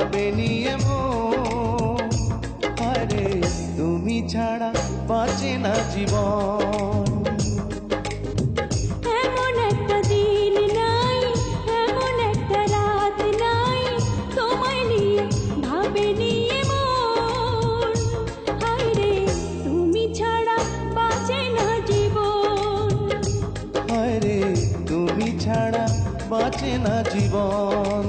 ভাবে নিয়ে মন। আরে তুমি ছাড়া বাঁচে না জীবন। এমন একটা দিন নাই, এমন একটা রাত নাই, তোমায় নিয়ে ভাবে নিয়ে মন। হায়রে তুমি ছাড়া বাঁচে না জীবন। আরে তুমি ছাড়া বাঁচে না জীবন।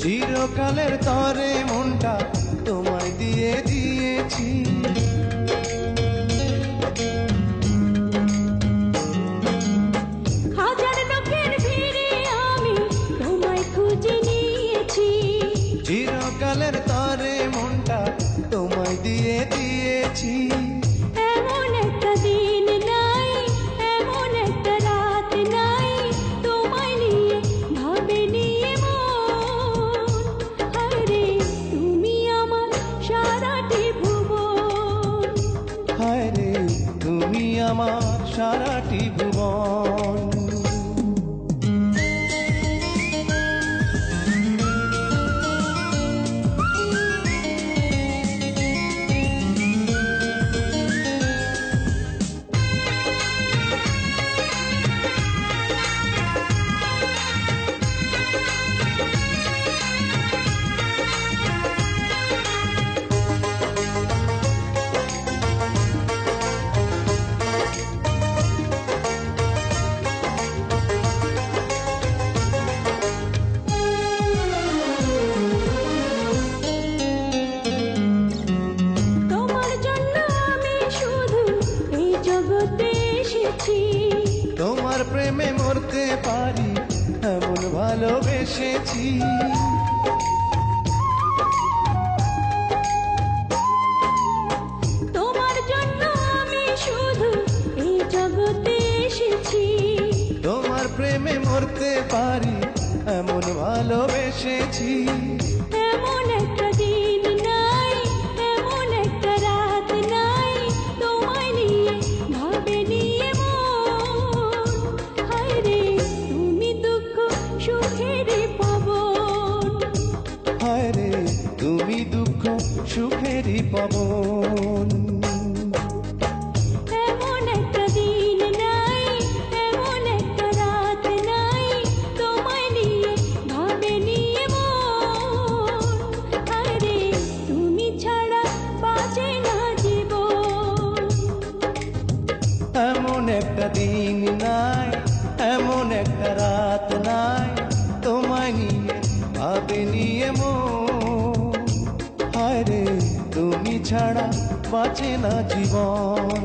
চিরকালের তরে মনটা তোমায় দিয়ে দিয়েছি। হাজার লোকের ভিড়ে আমি তোমায় খুঁজে নিয়েছি। চিরকালের তরে মনটা তোমায় দিয়ে দিয়েছি। এমন একটা দিন নাই, এমন একটা রাত নাই, তোমায় নিয়ে ভাবে নিয়ে মন। হায়রে তুমি আমার সারাটি ভুবন। হায়রে তুমি আমার সারাটি ভুবন। তোমার প্রেমে মরতে পারি এমন ভালোবেসেছি। তোমার জন্য আমি শুধু এই জগতে এসেছি। তোমার প্রেমে মরতে পারি এমন ভালোবেসেছি। এমন একটা দিন নাই, এমন একটা রাত নাই, তোমায় নিয়ে ভাবে নিয়ে মন। হায়রে তুমি দুঃখ সুখের পাবন। হায়রে তুমি দুঃখ সুখেরই পাবন। এমন একটা দিন নাই, এমন একটা রাত নাই, তোমায় নিয়ে ভাবে নিয়ে মন। হায়রে তুমি ছাড়া বাঁচে না জীবন। এমন একটা দিন নাই, এমন একটা রাত নাই, তোমায় নিয়ে ভাবে নিয়ে মন। হায়রে তুমি ছাড়া বাঁচে না জীবন।